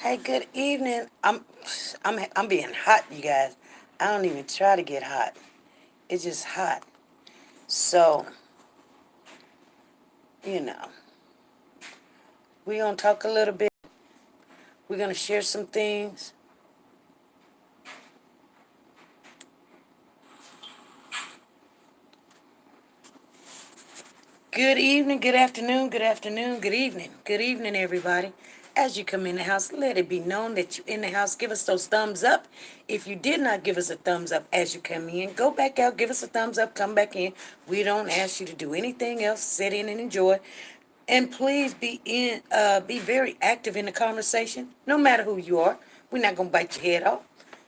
Hey, good evening. I'm being hot, you guys. I don't even try to get hot. It's just hot. So, you know, we're gonna talk a little bit. We're gonna share some things. Good evening, good afternoon, good evening, everybody. As you come in the house, let it be known that you're in the house. Give us those thumbs up. If you did not give us a thumbs up as you come in, go back out, give us a thumbs up, come back in. We don't ask you to do anything else. Sit in and enjoy. And please be very active in the conversation, no matter who you are. We're not gonna bite your head off.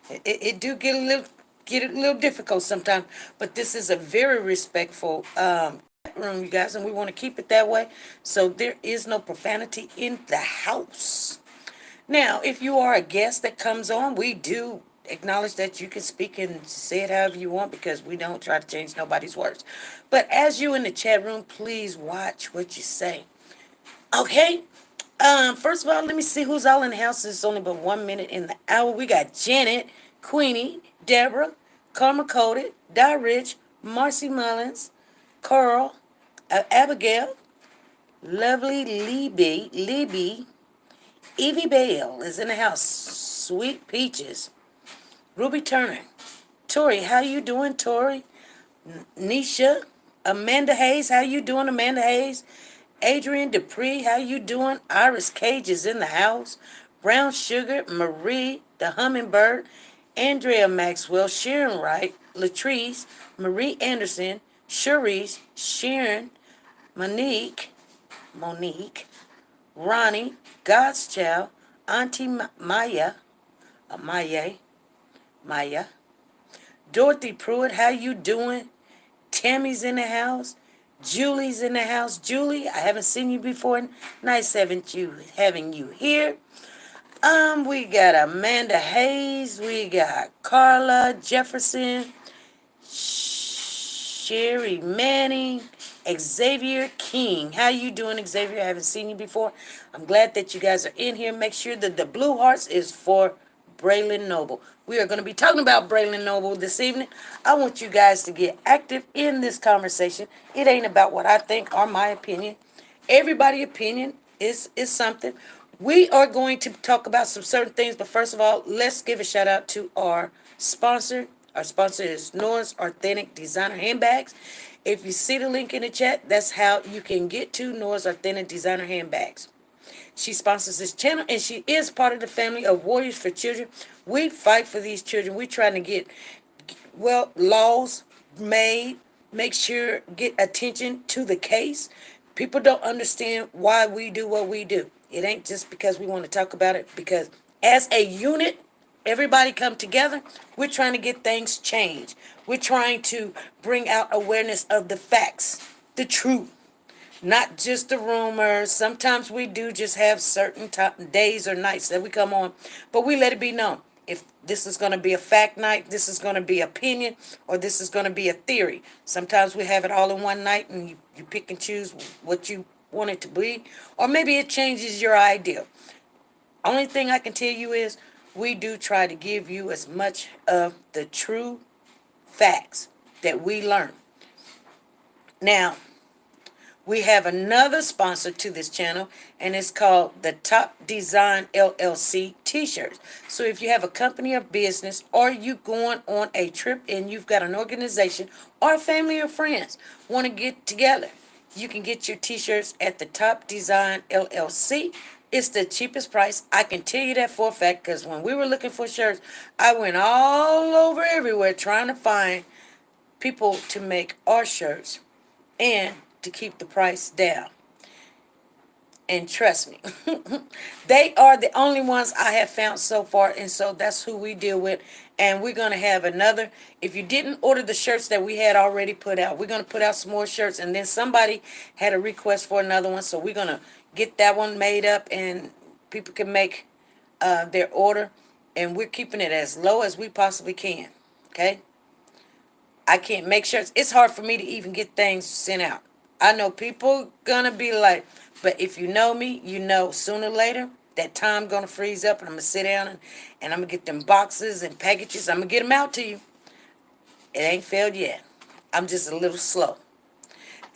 It do get a little difficult sometimes, but this is a very respectful room, you guys, and we want to keep it that way. So there is no profanity in the house. Now, if you are a guest that comes on, we do acknowledge that you can speak and say it however you want because we don't try to change nobody's words. But as you in the chat room, please watch what you say. Okay? First of all, let me see who's all in the house. It's only but 1 minute in the hour. We got Janet, Queenie, Deborah, Karma Coded, Di Rich, Marcy Mullins, Carl, Abigail, Lovely Libby, Evie Bale is in the house. Sweet Peaches, Ruby Turner, Tori, how you doing, Tori? Nisha, Amanda Hayes, how you doing, Amanda Hayes? Adrian Dupree, how you doing? Iris Cage is in the house. Brown Sugar, Marie, the Hummingbird, Andrea Maxwell, Sharon Wright, Latrice, Marie Anderson, Cherise, Sharon, Monique, Ronnie, God's Child, Auntie Maya, Maya, Dorothy Pruitt, how you doing? Tammy's in the house. Julie's in the house. Julie, I haven't seen you before. Nice having you here. We got Amanda Hayes. We got Carla Jefferson, Sherry Manning, Xavier King. How you doing, Xavier? I haven't seen you before. I'm glad that you guys are in here. Make sure that the blue hearts is for Braylen Noble. We are going to be talking about Braylen Noble this evening. I want you guys to get active in this conversation. It ain't about what I think or my opinion. Everybody's opinion is something. We are going to talk about some certain things, but first of all, let's give a shout out to our sponsor. Our sponsor is Nora's Authentic Designer Handbags. If you see the link in the chat, that's how you can get to Nora's Authentic Designer Handbags. She sponsors this channel, and she is part of the family of Warriors for Children. We fight for these children. We're trying to get, laws made, make sure, get attention to the case. People don't understand why we do what we do. It ain't just because we want to talk about it, because as a unit, everybody come together. We're trying to get things changed. We're trying to bring out awareness of the facts, the truth, not just the rumors. Sometimes we do just have certain days or nights that we come on, but we let it be known. If this is going to be a fact night, this is going to be opinion, or this is going to be a theory. Sometimes we have it all in one night and you pick and choose what you want it to be, or maybe it changes your idea. Only thing I can tell you is we do try to give you as much of the true facts that we learn. Now, we have another sponsor to this channel, and it's called the Top Design LLC t-shirts. So if you have a company or business, or you going on a trip and you've got an organization or a family or friends want to get together, you can get your t-shirts at the Top Design LLC. It's the cheapest price. I can tell you that for a fact, because when we were looking for shirts, I went all over everywhere trying to find people to make our shirts and to keep the price down. And trust me, they are the only ones I have found so far, and so that's who we deal with. And we're going to have another. If you didn't order the shirts that we had already put out, we're going to put out some more shirts, and then somebody had a request for another one, so we're going to get that one made up, and people can make their order, and we're keeping it as low as we possibly can. Okay? I can't make shirts. It's hard for me to even get things sent out. I know people gonna be like, but if you know me, you know sooner or later that time gonna freeze up, and I'm gonna sit down and I'm gonna get them boxes and packages. I'm gonna get them out to you. It ain't failed yet. I'm just a little slow.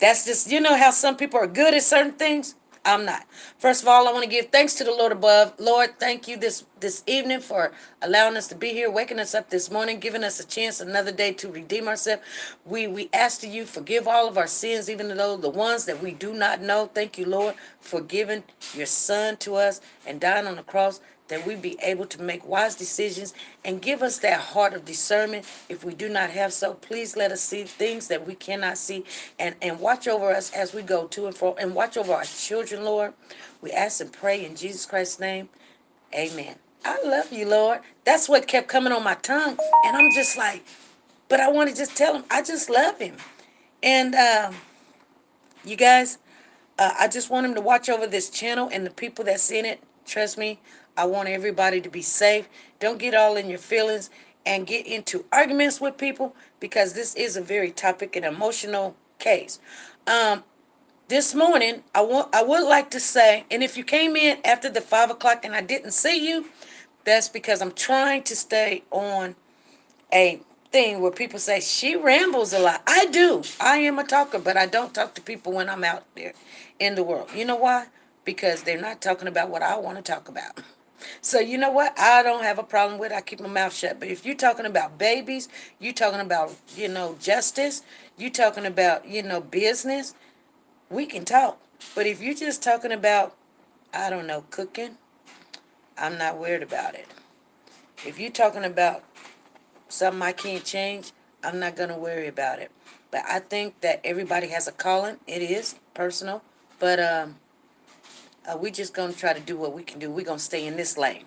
That's just, you know how some people are good at certain things? I'm not. First of all, I want to give thanks to the Lord above. Lord, thank you this evening for allowing us to be here, waking us up this morning, giving us a chance another day to redeem ourselves. We ask that you forgive all of our sins, even though the ones that we do not know. Thank you, Lord, for giving your son to us and dying on the cross, that we be able to make wise decisions, and give us that heart of discernment if we do not have so. Please let us see things that we cannot see, and watch over us as we go to and fro, and watch over our children, Lord. We ask and pray in Jesus Christ's name. Amen. I love you, Lord. That's what kept coming on my tongue, and I'm just like, but I want to just tell him I just love him. And you guys, I just want him to watch over this channel and the people that's in it. Trust me, I want everybody to be safe. Don't get all in your feelings and get into arguments with people, because this is a very topic and emotional case. This morning, I would like to say, and if you came in after the 5 o'clock and I didn't see you, that's because I'm trying to stay on a thing where people say she rambles a lot. I do. I am a talker, but I don't talk to people when I'm out there in the world. You know why? Because they're not talking about what I want to talk about. So you know what? I don't have a problem with it. I keep my mouth shut. But if you're talking about babies, you talking about, justice, you talking about, business, we can talk. But if you're just talking about, I don't know, cooking, I'm not worried about it. If you're talking about something I can't change, I'm not going to worry about it. But I think that everybody has a calling. It is personal. But we just going to try to do what we can do. We're going to stay in this lane.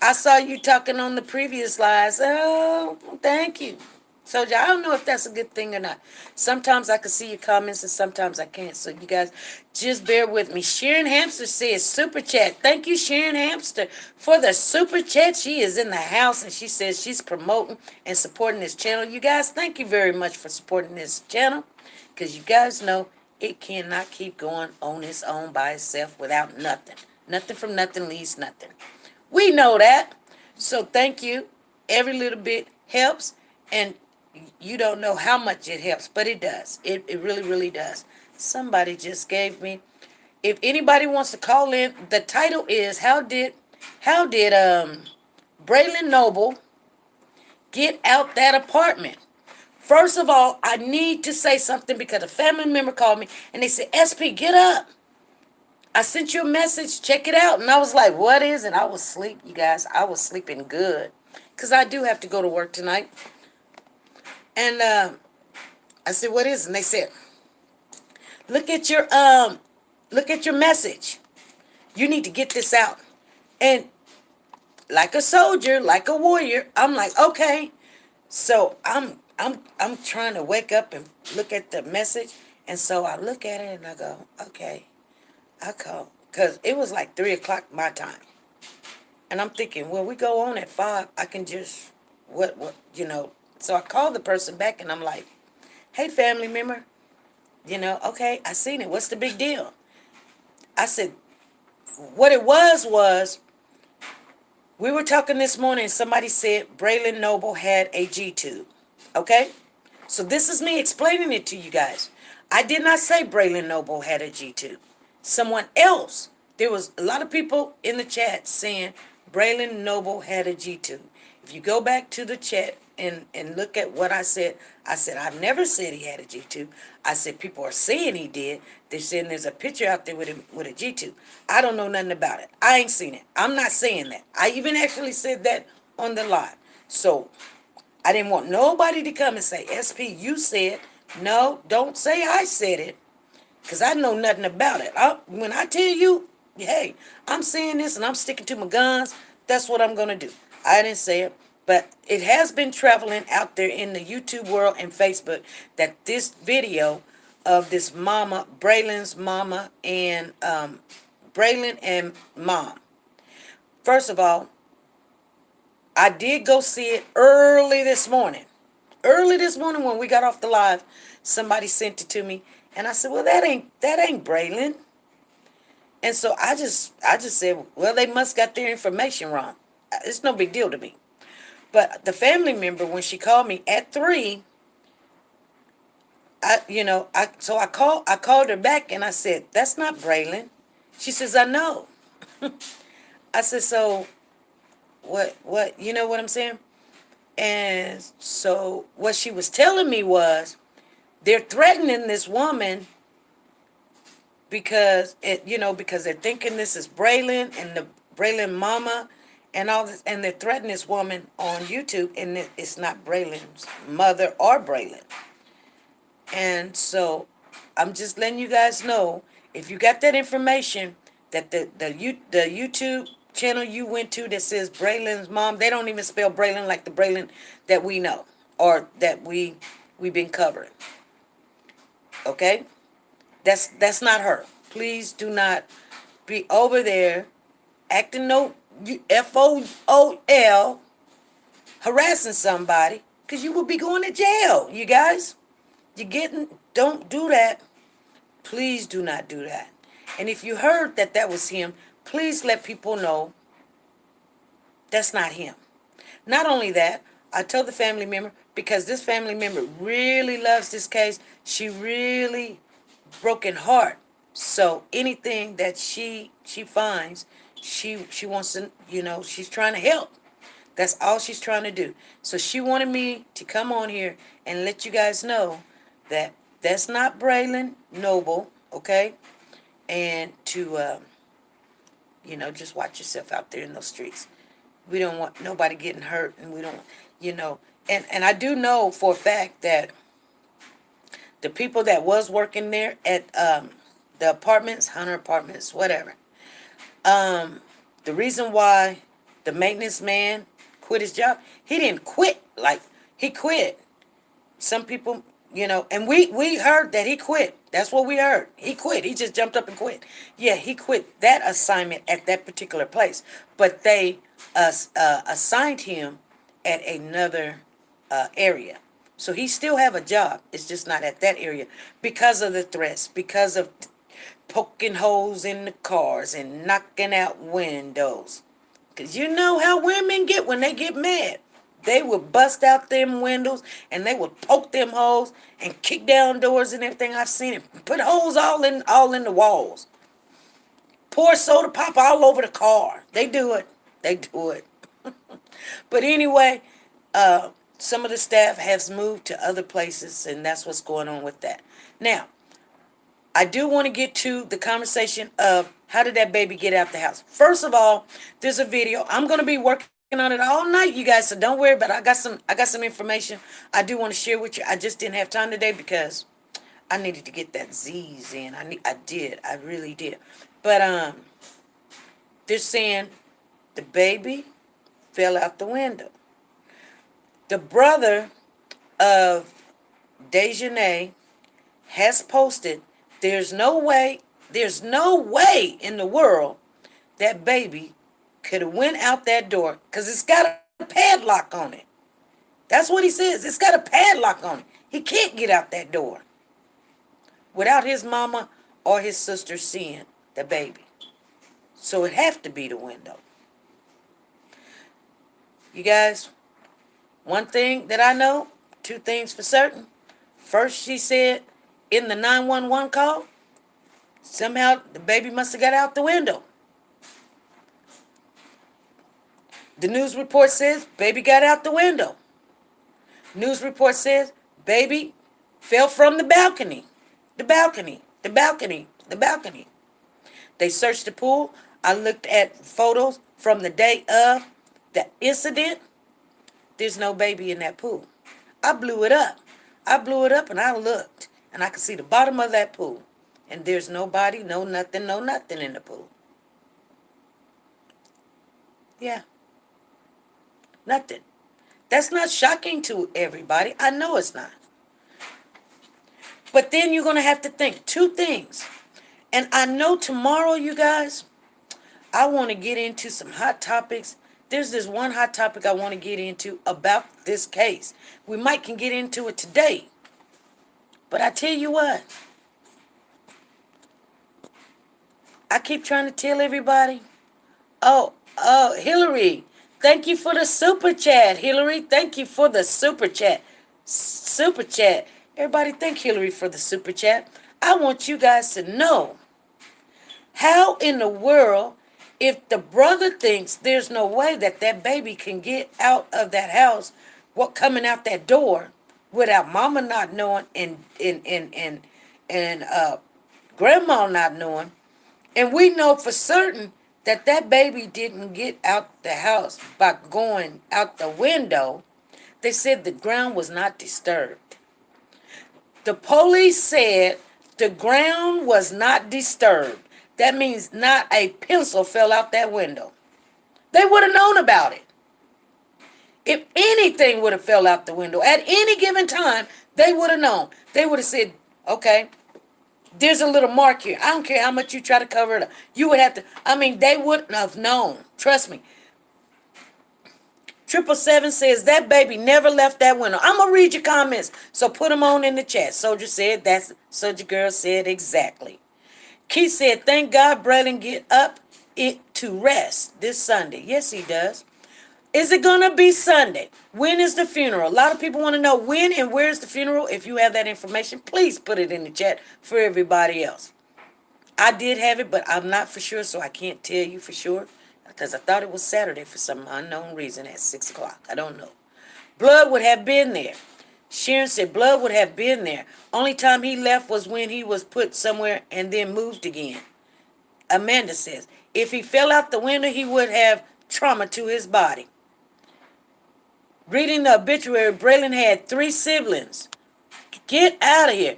I saw you talking on the previous lives. Oh, thank you. So I don't know if that's a good thing or not. Sometimes I can see your comments and sometimes I can't. So you guys just bear with me. Sharon Hamster says super chat. Thank you, Sharon Hamster, for the super chat. She is in the house and she says she's promoting and supporting this channel. You guys, thank you very much for supporting this channel, because you guys know it cannot keep going on its own by itself without nothing. Nothing from nothing leaves nothing. We know that. So thank you. Every little bit helps. And you don't know how much it helps, but it does. It really, really does. Somebody just gave me. If anybody wants to call in, the title is how did Braylen Noble get out that apartment? First of all, I need to say something because a family member called me and they said, SP, get up. I sent you a message, check it out. And I was like, what is it? I was asleep, you guys. I was sleeping good, because I do have to go to work tonight. And I said, what is it? And they said, look at your message. You need to get this out. And like a soldier, like a warrior, I'm like, okay. So I'm trying to wake up and look at the message. And so I look at it and I go, okay. I call, because it was like 3 o'clock my time. And I'm thinking, well, we go on at 5. I can just, So I called the person back and I'm like, hey, family member, okay, I seen it. What's the big deal? I said, what it was, we were talking this morning and somebody said Braylen Noble had a G-tube. Okay? So this is me explaining it to you guys. I did not say Braylen Noble had a G-tube. Someone else. There was a lot of people in the chat saying Braylen Noble had a G-tube. If you go back to the chat and look at what I said I've never said he had a G-tube. I said people are saying he did. They're saying there's a picture out there with him with a G-tube. I don't know nothing about it. I ain't seen it. I'm not saying that. I even actually said that on the live. So I didn't want nobody to come and say, SP, you said. No, don't say I said it, because I know nothing about it. When I tell you, hey, I'm saying this and I'm sticking to my guns, that's what I'm going to do. I didn't say it, but it has been traveling out there in the YouTube world and Facebook that this video of this mama, Braylen's mama, and Braylen and mom. First of all, I did go see it early this morning. Early this morning when we got off the live, somebody sent it to me. And I said, well, that ain't Braylen. And so I just said, well, they must got their information wrong. It's no big deal to me. But the family member, when she called me at 3, I called her back and I said, that's not Braylen. She says, I know. I said, so what, you know what I'm saying? And so what she was telling me was they're threatening this woman because they're thinking this is Braylen and the Braylen mama and all this, and they're threatening this woman on YouTube, and it's not Braylen's mother or Braylen. And so I'm just letting you guys know, if you got that information, that the YouTube channel you went to that says Braylen's mom, they don't even spell Braylen like the Braylen that we know or that we've been covering. Okay? That's not her. Please do not be over there acting no FOOL, harassing somebody, because you will be going to jail, you guys. Don't do that. Please do not do that. And if you heard that that was him, please let people know that's not him. Not only that, I told the family member, because this family member really loves this case. She really broken heart. So anything that she finds, she wants to, she's trying to help. That's all she's trying to do. So she wanted me to come on here and let you guys know that that's not Braylen Noble, okay? And to, just watch yourself out there in those streets. We don't want nobody getting hurt, and we don't, you know. And I do know for a fact that the people that was working there at the apartments, Hunter Apartments, whatever, the reason why the maintenance man quit his job, he didn't quit. Like, he quit. Some people, and we heard that he quit. That's what we heard. He quit. He just jumped up and quit. Yeah, he quit that assignment at that particular place. But they assigned him at another area. So he still have a job. It's just not at that area because of the threats, because of poking holes in the cars and knocking out windows. Because you know how women get when they get mad. They will bust out them windows and they will poke them holes and kick down doors and everything. I've seen it. Put holes all in the walls. Pour soda pop all over the car. They do it. They do it. But anyway, some of the staff has moved to other places, and that's what's going on with that. Now, I do want to get to the conversation of how did that baby get out the house. First of all, there's a video. I'm going to be working on it all night, you guys, so don't worry. But I got some information I do want to share with you. I just didn't have time today because I needed to get that Z's in. I really did. But they're saying the baby fell out the window. The brother of Dejanay has posted, there's no way in the world that baby could have went out that door, because it's got a padlock on it. That's what he says. It's got a padlock on it. He can't get out that door without his mama or his sister seeing the baby. So it have to be the window. You guys, one thing that I know, two things for certain. First, she said in the 911 call, somehow the baby must have got out the window. The news report says baby got out the window. News report says baby fell from the balcony. The balcony. The balcony. The balcony. They searched the pool. I looked at photos from the day of the incident. There's no baby in that pool. I blew it up. I blew it up and I looked. And I could see the bottom of that pool. And there's nobody, no nothing in the pool. Yeah. Nothing. That's not shocking to everybody. I know it's not. But then you're going to have to think two things. And I know tomorrow, you guys, I want to get into some hot topics. There's this one hot topic I want to get into about this case. We might can get into it today. But I tell you what, I keep trying to tell everybody. Hillary, thank you for the super chat. Hillary, thank you for the super chat. Super chat. Everybody thank Hillary for the super chat. I want you guys to know how in the world, if the brother thinks there's no way that that baby can get out of that house, what coming out that door without mama not knowing and grandma not knowing, and we know for certain that that baby didn't get out the house by going out the window. They said the ground was not disturbed. The police said the ground was not disturbed. That means not a pencil fell out that window. They would have known about it. If anything would have fell out the window at any given time, they would have known. They would have said, okay, there's a little mark here. I don't care how much you try to cover it up. You would have to, they wouldn't have known. Trust me. 777 says that baby never left that window. I'm going to read your comments, so put them on in the chat. Soldier Girl said exactly. Keith said, thank God Braylen get up to rest this Sunday. Yes, he does. Is it going to be Sunday? When is the funeral? A lot of people want to know when and where's the funeral. If you have that information, please put it in the chat for everybody else. I did have it, but I'm not for sure, so I can't tell you for sure. Because I thought it was Saturday for some unknown reason at 6 o'clock. I don't know. Blood would have been there. Sharon said Blood would have been there. Only time he left was when he was put somewhere and then moved again. Amanda says, if he fell out the window, he would have trauma to his body. Reading the obituary, Braylen had 3 siblings. Get out of here.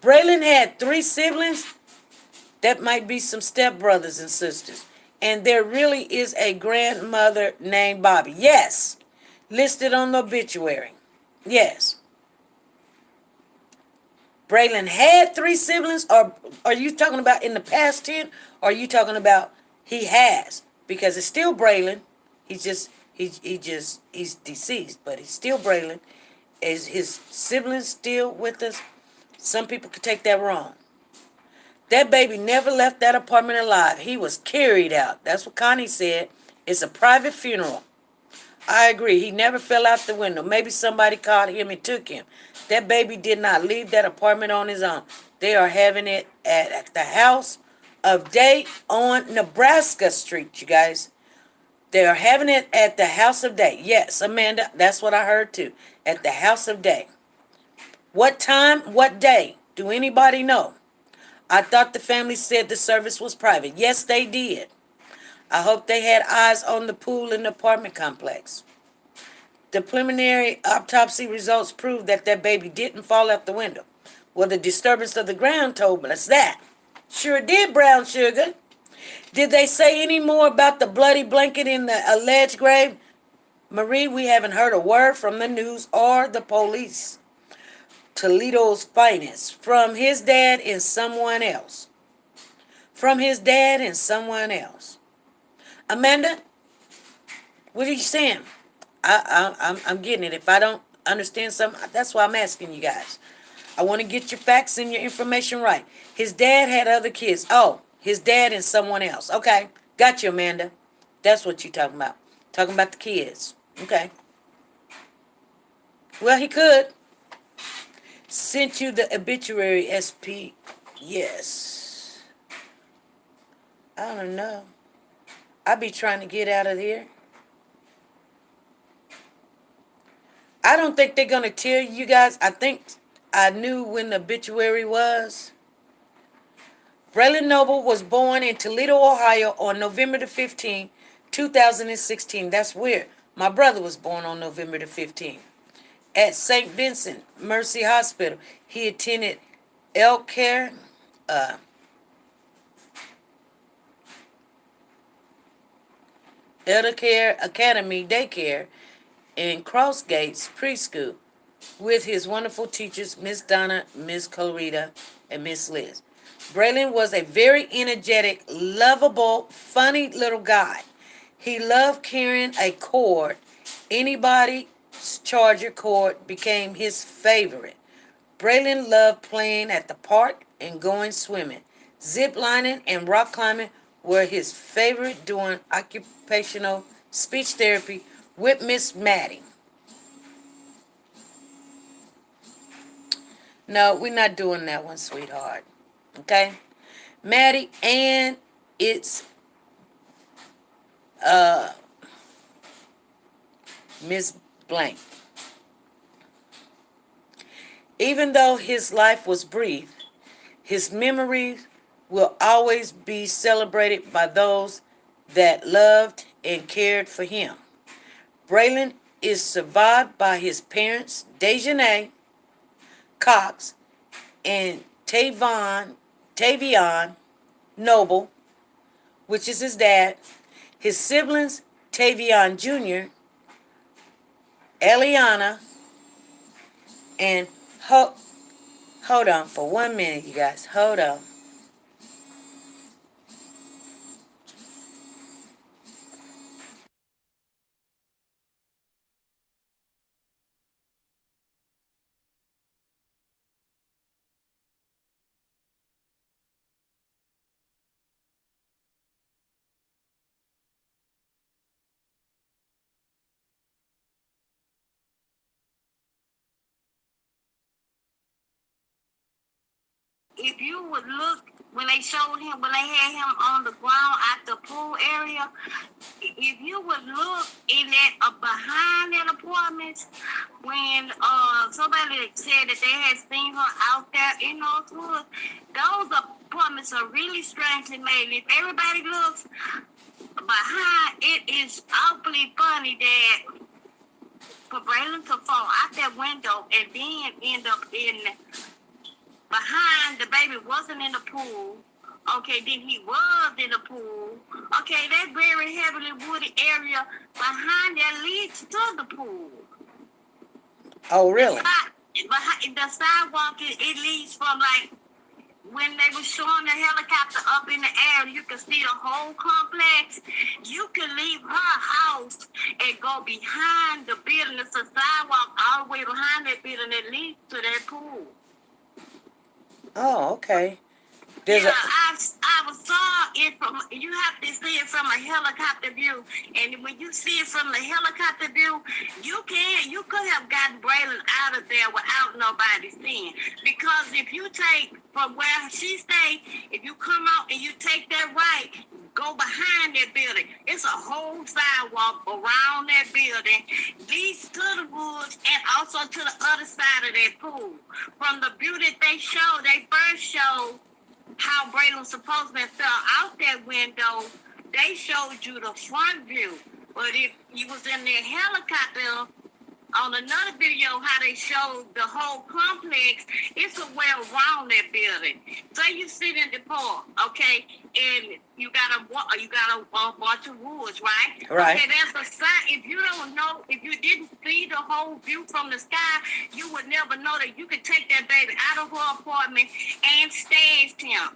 Braylen had 3 siblings. That might be some stepbrothers and sisters. And there really is a grandmother named Bobby. Yes. Listed on the obituary. Yes. Braylen had 3 siblings, or are you talking about in the past tense, or are you talking about he has? Because it's still Braylen. He's deceased, but he's still Braylen. Is his siblings still with us? Some people could take that wrong. That baby never left that apartment alive. He was carried out. That's what Connie said. It's a private funeral. I agree. He never fell out the window. Maybe somebody called him and took him. That baby did not leave that apartment on his own. They are having it at the House of Day on Nebraska Street, you guys. They are having it at the House of Day. Yes, Amanda, that's what I heard too. At the House of Day. What time, what day? Do anybody know? I thought the family said the service was private. Yes, they did. I hope they had eyes on the pool in the apartment complex. The preliminary autopsy results proved that that baby didn't fall out the window. Well, the disturbance of the ground told us that. Sure did, Brown Sugar. Did they say any more about the bloody blanket in the alleged grave? Marie, we haven't heard a word from the news or the police. Toledo's finest. From his dad and someone else. From his dad and someone else. Amanda, what are you saying? I'm getting it. If I don't understand something, that's why I'm asking you guys. I want to get your facts and your information right. His dad had other kids. Oh, his dad and someone else. Okay, got you, Amanda. That's what you're talking about. Talking about the kids. Okay. Well, he could. Sent you the obituary, SP. Yes. I don't know. I be trying to get out of here. I don't think they're going to tell you guys. I think I knew when the obituary was. Braylen Noble was born in Toledo, Ohio on November the 15th, 2016. That's weird. My brother was born on November the 15th. At St. Vincent Mercy Hospital, he attended Elcare Academy Daycare and Crossgates Preschool with his wonderful teachers, Miss Donna, Miss Colorita, and Miss Liz. Braylen was a very energetic, lovable, funny little guy. He loved carrying a cord. Anybody's charger cord became his favorite. Braylen loved playing at the park and going swimming. Zip lining and rock climbing were his favorite during occupational speech therapy with Miss Maddie. No, we're not doing that one, sweetheart. Okay? Maddie, and it's Miss Blank. Even though his life was brief, his memories will always be celebrated by those that loved and cared for him. Braylen is survived by his parents, Dejanay Cox and Tavion Noble, which is his dad, his siblings, Tavion Jr., Eliana, and hold on for 1 minute, you guys. Hold on. If you would look when they showed him, when they had him on the ground at the pool area, if you would look in that behind that apartment, when somebody said that they had seen her out there in those woods, those apartments are really strangely made. If everybody looks behind, it is awfully funny that for Braylen to fall out that window and then end up in behind the baby wasn't in the pool. Okay, then he was in the pool. Okay, that very heavily wooded area behind that leads to the pool. Oh, really? Behind the sidewalk, it leads from like when they were showing the helicopter up in the air, you could see the whole complex. You could leave her house and go behind the building. It's a sidewalk all the way behind that building that leads to that pool. Oh, okay. There's I saw it from. You have to see it from a helicopter view, and when you see it from the helicopter view, you could have gotten Braylen out of there without nobody seeing. Because if you take from where she stayed, if you come out and you take that right, go behind that building. It's a whole sidewalk around that building, leads to the woods and also to the other side of that pool. From the view that they first showed how Braylen supposedly fell out that window, they showed you the front view. But if you was in their helicopter, on another video how they showed the whole complex, it's a way around that building. Say you sit in the park, okay, and you got a bunch of woods, right? Right. Okay, there's a sign. If you don't know, if you didn't see the whole view from the sky, you would never know that you could take that baby out of her apartment and stage him.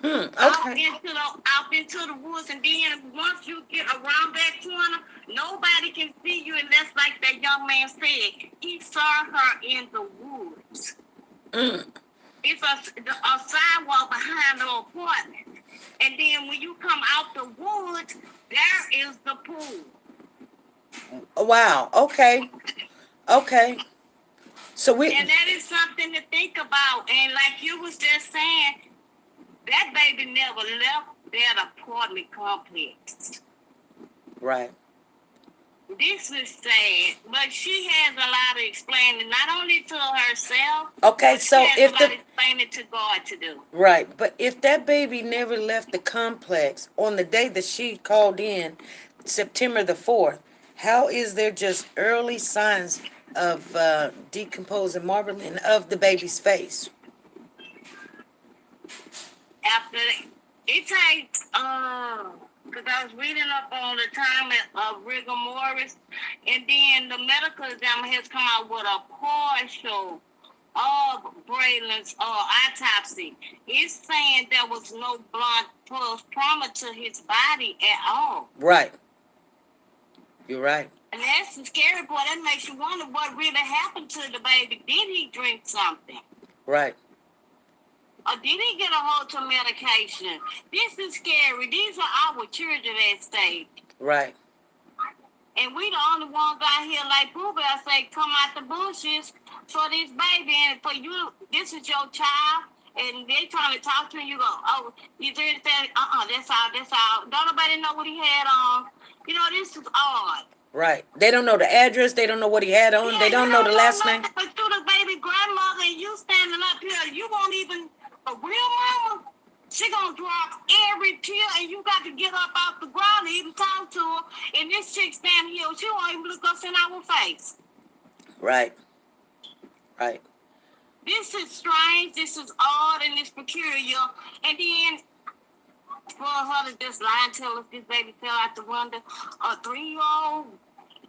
Okay. Out into the woods, and then once you get around that corner, nobody can see you unless, like that young man said, he saw her in the woods. It's a sidewalk behind the apartment, and then when you come out the woods, there is the pool. Wow. Okay. Okay. So and that is something to think about. And like you was just saying, that baby never left that apartment complex. Right. This is sad, but she has a lot of explaining, not only to herself. Okay, so if a lot of explaining to God to do. Right, but if that baby never left the complex on the day that she called in, September the 4th, how is there just early signs of decomposing marbling of the baby's face? After it takes, because I was reading up on the time of rigor mortis, and then the medical examiner has come out with a partial of Braylen's autopsy. It's saying there was no blunt force trauma to his body at all. Right. You're right. And that's the scary part. That makes you wonder what really happened to the baby. Did he drink something? Right. Or did he get a hold to medication? This is scary. These are our children at stake. Right. And we the only ones out here like Pooh Bear say, come out the bushes for this baby and for you. This is your child. And they trying to talk to you. You go, oh, you did that. That's all. That's all. Don't nobody know what he had on. You know, this is odd. Right. They don't know the address. They don't know what he had on. Yeah, They don't know the last name. But through the baby grandmother and you standing up here, you won't even, a real mama, she gonna drop every tear and you got to get up off the ground and even talk to her. And this chick standing here, she won't even look us in our face. Right. Right. This is strange, this is odd, and it's peculiar. And then for her to just lie and tell us this baby fell out the window, a 3-year-old,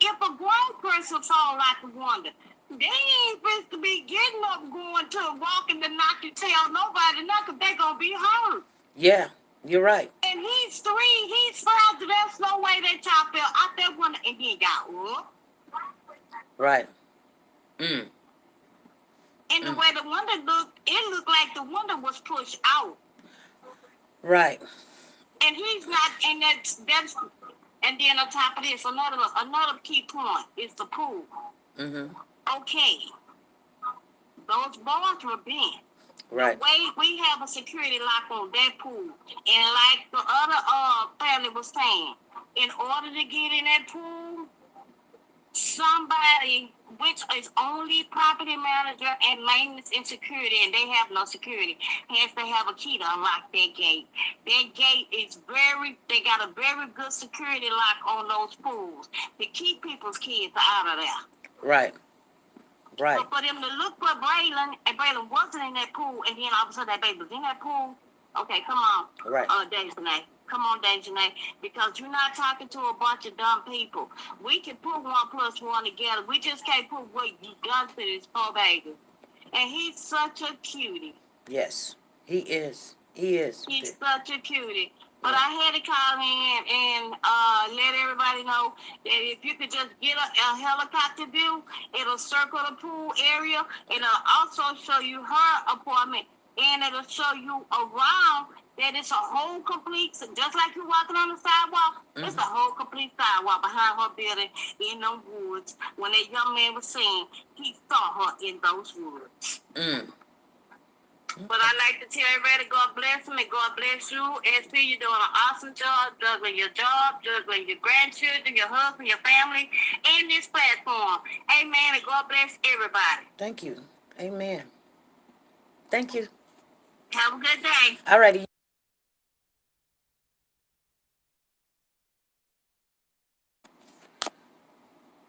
if a grown person fall out the window, they ain't supposed to be getting up going to walking to knock and tell nobody nothing, they gonna be hurt. Yeah, you're right. And he's 3, he's 5, there's no way that y'all fell out that window and he got up. Right. And the way the window looked, it looked like the window was pushed out. Right. And he's not, and that's, and then on top of this, another key point is the pool. Okay, those boys were bent. Right. The way we have a security lock on that pool, and like the other family was saying, in order to get in that pool, somebody, which is only property manager and maintenance and security, and they have no security, has to have a key to unlock that gate. That gate is they got a very good security lock on those pools to keep people's kids out of there. Right. Right. But for them to look for Braylen, and Braylen wasn't in that pool, and then all of a sudden that baby was in that pool, okay, come on, right. Dejanay. Come on, Dejanay, because you're not talking to a bunch of dumb people. We can put 1 + 1 together. We just can't put what you done to this poor baby. And he's such a cutie. Yes, he is. He is. He's such a cutie. But I had to call in and let everybody know that if you could just get a helicopter view, it'll circle the pool area, and it'll also show you her apartment, and it'll show you around that it's a whole complete, just like you're walking on the sidewalk, it's a whole complete sidewalk behind her building in those woods. When that young man was saying he saw her in those woods. But I like to tell everybody, God bless them and God bless you. And see you doing an awesome job, juggling your job, juggling your grandchildren, your husband, your family, and this platform. Amen. And God bless everybody. Thank you. Amen. Thank you. Have a good day. All righty.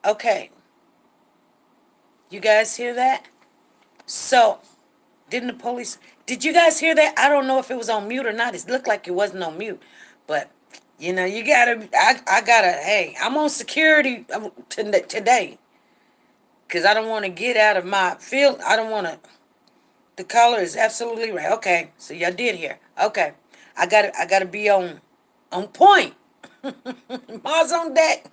Okay. You guys hear that? So, did you guys hear that? I don't know if it was on mute or not. It looked like it wasn't on mute. But, you gotta, hey, I'm on security today. Because I don't want to get out of my field. I don't want to, the caller is absolutely right. Okay, so y'all did hear. Okay, I gotta be on point. Mars on deck.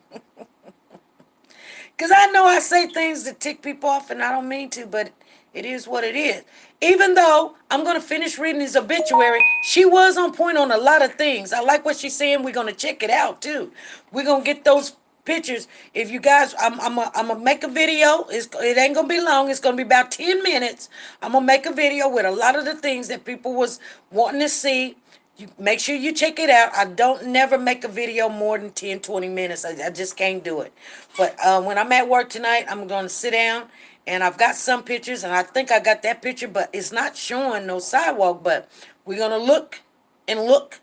Because I know I say things that tick people off and I don't mean to, but it is what it is. Even though I'm going to finish reading his obituary, she was on point on a lot of things. I like what she's saying. We're going to check it out, too. We're going to get those pictures. If you guys, I'm going to make a video. It ain't going to be long. It's going to be about 10 minutes. I'm going to make a video with a lot of the things that people was wanting to see. You make sure you check it out. I don't never make a video more than 10, 20 minutes. I just can't do it. But when I'm at work tonight, I'm going to sit down, and I've got some pictures, and I think I got that picture, but it's not showing no sidewalk. But we're going to look and look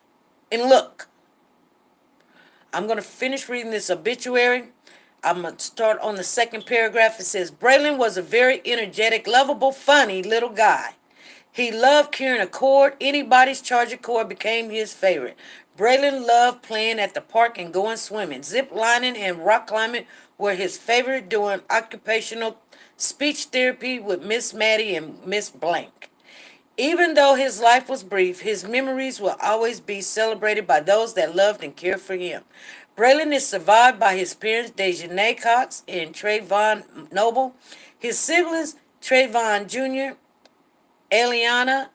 and look. I'm going to finish reading this obituary. I'm going to start on the second paragraph. It says, Braylen was a very energetic, lovable, funny little guy. He loved carrying a cord. Anybody's charger cord became his favorite. Braylen loved playing at the park and going swimming. Zip lining and rock climbing were his favorite, doing occupational speech therapy with Miss Maddie and Miss Blank. Even though his life was brief, his memories will always be celebrated by those that loved and cared for him. Braylen is survived by his parents, Dejanay Cox and Trayvon Noble, his siblings, Trayvon Jr., Eliana,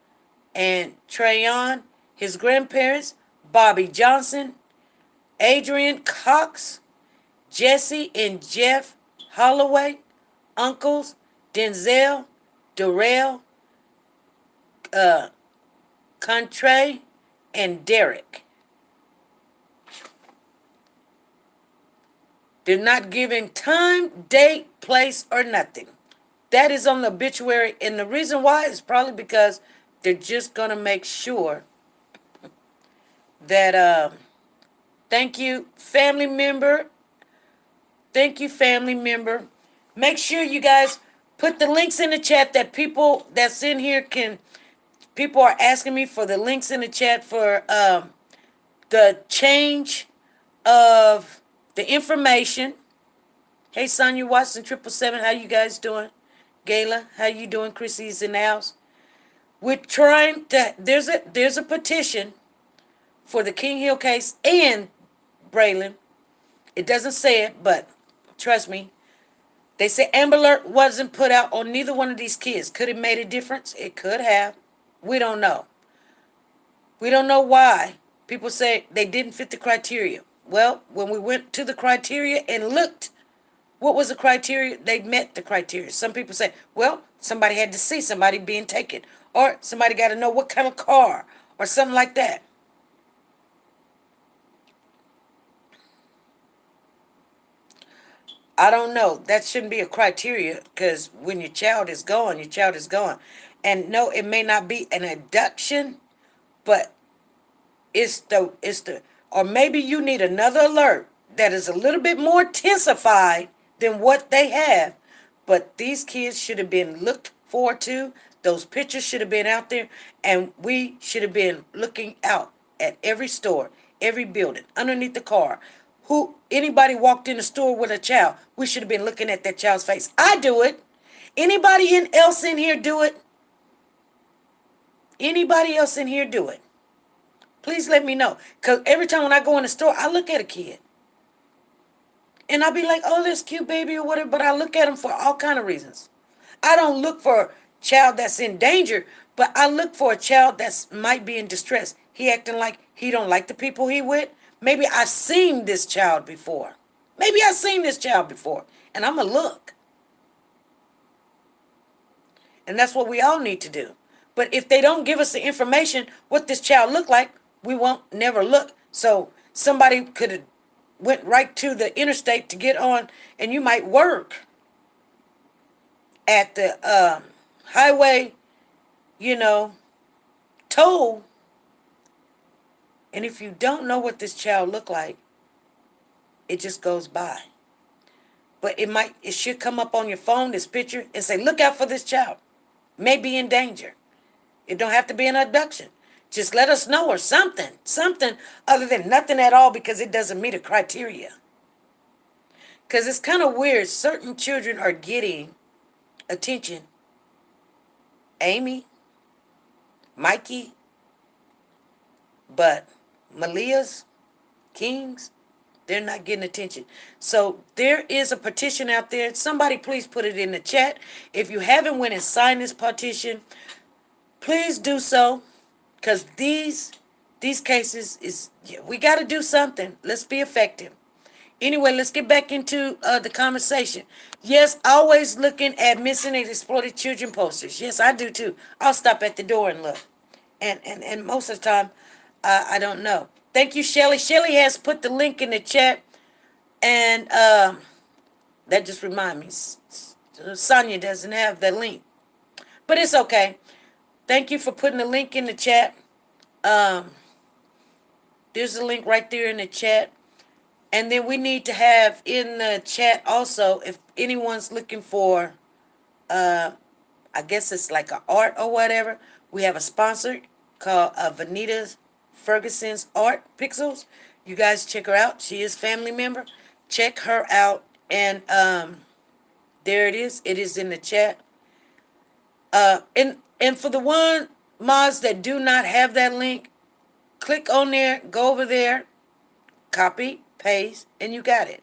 and Trayon, his grandparents, Bobby Johnson, Adrian Cox, Jesse and Jeff Holloway, uncles, Denzel, Darrell, Contre, and Derek. They're not giving time, date, place, or nothing. That is on the obituary, and the reason why is probably because they're just going to make sure that, thank you, family member. Thank you, family member. Make sure you guys put the links in the chat that people that's in here can. People are asking me for the links in the chat for the change of the information. Hey, Sonia Watson, 777, how you guys doing? Gayla, how you doing? Chrissy's in the house. We're trying to. There's a petition for the King Hill case and Braylen. It doesn't say it, but trust me. They say Amber Alert wasn't put out on neither one of these kids. Could it made a difference? It could have. We don't know. We don't know why. People say they didn't fit the criteria. Well, when we went to the criteria and looked, what was the criteria? They met the criteria. Some people say, well, somebody had to see somebody being taken, or somebody got to know what kind of car, or something like that. I don't know. That shouldn't be a criteria because when your child is gone, your child is gone. And no, it may not be an abduction, but it's the or maybe you need another alert that is a little bit more intensified than what they have. But these kids should have been looked forward to. Those pictures should have been out there, and we should have been looking out at every store, every building, underneath the car. Who anybody walked in the store with a child, we should have been looking at that child's face. I do it. Anybody else in here do it? Anybody else in here do it? Please let me know. Because every time when I go in the store, I look at a kid. And I'll be like, oh, this cute baby or whatever. But I look at them for all kind of reasons. I don't look for a child that's in danger, but I look for a child that might be in distress. He acting like he don't like the people he with. Maybe I've seen this child before. Maybe I've seen this child before. And I'm going to look. And that's what we all need to do. But if they don't give us the information, what this child looked like, we won't never look. So somebody could have went right to the interstate to get on, and you might work at the highway, toll. And if you don't know what this child looked like, it just goes by. But it should come up on your phone, this picture, and say, look out for this child. May be in danger. It don't have to be an abduction. Just let us know or something other than nothing at all because it doesn't meet a criteria. Because it's kind of weird. Certain children are getting attention. Amy, Mikey, but Malia's, Kings, they're not getting attention. So there is a petition out there. Somebody please put it in the chat. If you haven't went and signed this petition, please do so. Because these cases is, we got to do something. Let's be effective. Anyway, let's get back into the conversation. Yes, always looking at missing and exploited children posters. Yes, I do too. I'll stop at the door and look. And most of the time, I don't know. Thank you, Shelly. Shelly has put the link in the chat. And that just reminds me. Sonia doesn't have the link. But it's okay. Thank you for putting the link in the chat. There's a link right there in the chat. And then we need to have in the chat also, if anyone's looking for, I guess it's like an art or whatever, we have a sponsor called Vanita Ferguson's Art Pixels. You guys check her out. She is family member. Check her out. And there it is. It is in the chat. And for the one mods that do not have that link, click on there, go over there, copy, paste, and you got it.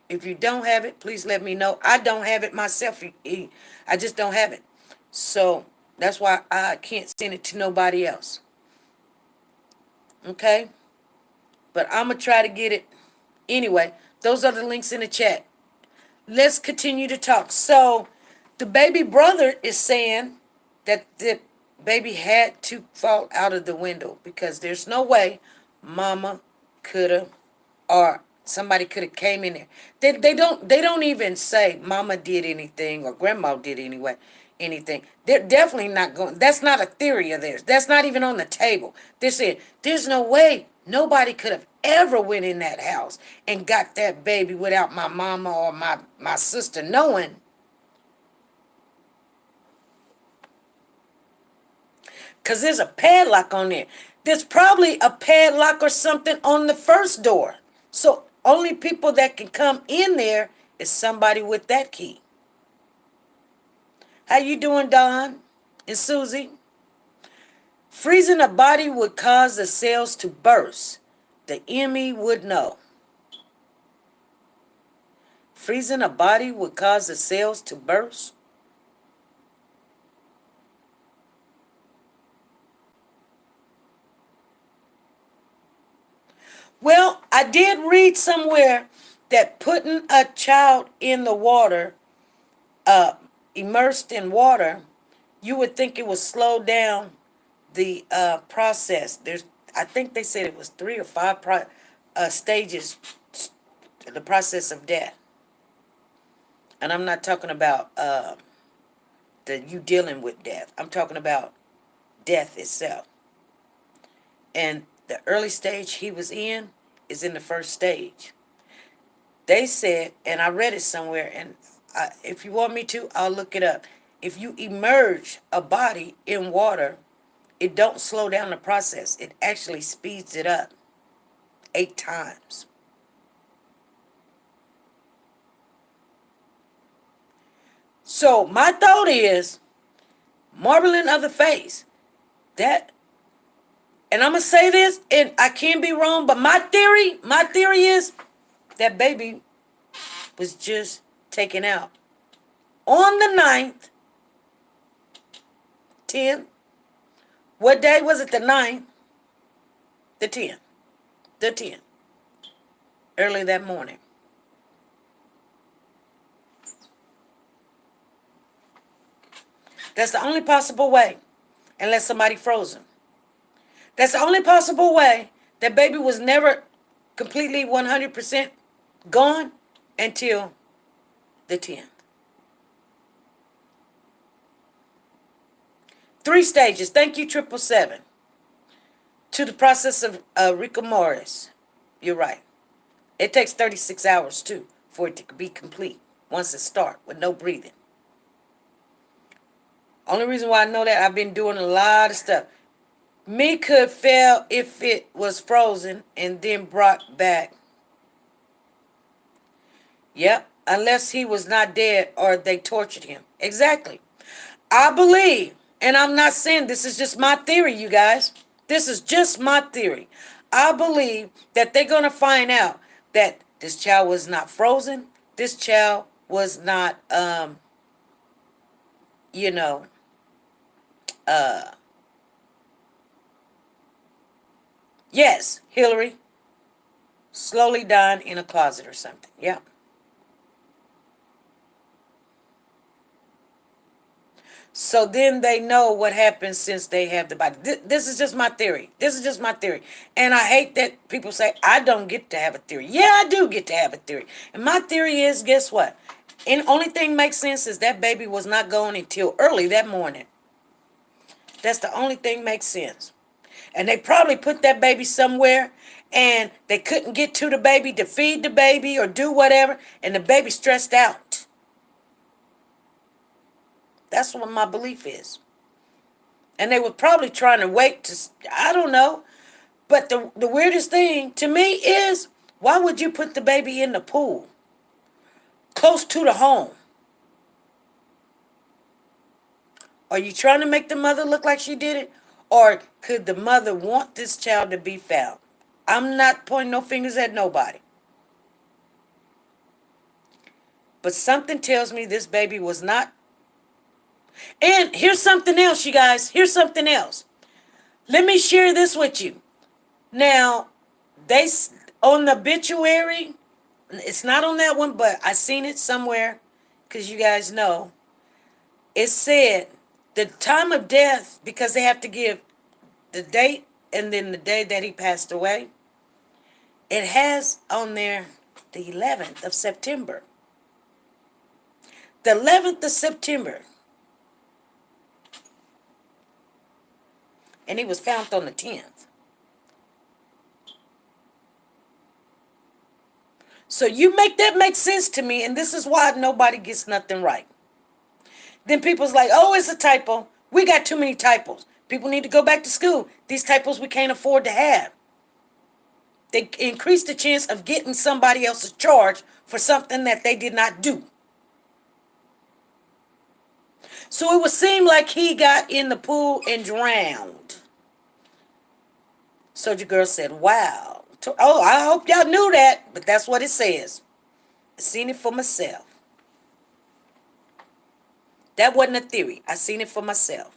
If you don't have it, please let me know. I don't have it myself. I just don't have it. So That's why I can't send it to nobody else. Okay? But I'm going to try to get it. Anyway, those are the links in the chat. Let's continue to talk. So, the baby brother is saying that the baby had to fall out of the window because there's no way mama could have, or somebody could have came in there. They don't even say mama did anything or grandma did anything. They're definitely not going. That's not a theory of theirs. That's not even on the table. They're saying there's no way nobody could have ever went in that house and got that baby without my mama or my sister knowing. Because there's a padlock on there. There's probably a padlock or something on the first door. So only people that can come in there is somebody with that key. How you doing, Don and Susie? Freezing a body would cause the cells to burst. The ME would know. Freezing a body would cause the cells to burst. Well, I did read somewhere that putting a child in the water, immersed in water, you would think it would slow down the process. I think they said it was 3 or 5 stages, the process of death. And I'm not talking about you dealing with death. I'm talking about death itself. And the early stage he was in is in the first stage. They said, and I read it somewhere, and if you want me to, I'll look it up. If you immerse a body in water, it don't slow down the process. It actually speeds it up 8 times. So my thought is, marbling of the face, that, and I'm going to say this, and I can't be wrong, but my theory is that baby was just taken out on the 9th, 10th. What day was it? The 9th? The 10th. The 10th. Early that morning. That's the only possible way, unless somebody froze him. That's the only possible way. That baby was never completely 100% gone until the 10th. 3 stages. Thank you, 777. To the process of rigor mortis. You're right. It takes 36 hours, too, for it to be complete once it starts with no breathing. Only reason why I know that, I've been doing a lot of stuff. Me could fail if it was frozen and then brought back. Yep, unless he was not dead or they tortured him. Exactly. I believe, and I'm not saying this is just my theory, you guys. This is just my theory. I believe that they're going to find out that this child was not frozen. This child was not, you know, yes, Hillary, slowly dying in a closet or something. Yeah. So then they know what happens since they have the body. This is just my theory. This is just my theory. And I hate that people say, I don't get to have a theory. Yeah, I do get to have a theory. And my theory is, guess what? And only thing makes sense is that baby was not gone until early that morning. That's the only thing makes sense. And they probably put that baby somewhere and they couldn't get to the baby to feed the baby or do whatever. And the baby stressed out. That's what my belief is. And they were probably trying to wait to, I don't know. But the weirdest thing to me is, why would you put the baby in the pool? Close to the home. Are you trying to make the mother look like she did it? Or could the mother want this child to be found? I'm not pointing no fingers at nobody. But something tells me this baby was not. And here's something else, you guys. Here's something else. Let me share this with you. Now, they on the obituary, it's not on that one, but I seen it somewhere because you guys know. It said the time of death, because they have to give the date and then the day that he passed away. It has on there the 11th of September. The 11th of September. And he was found on the 10th. So you make that make sense to me, and this is why nobody gets nothing right. Then people's like, oh, it's a typo. We got too many typos. People need to go back to school. These typos we can't afford to have. They increase the chance of getting somebody else's charge for something that they did not do. So it would seem like he got in the pool and drowned. Soldier Girl said, wow. Oh, I hope y'all knew that, but that's what it says. I seen it for myself. That wasn't a theory. I seen it for myself.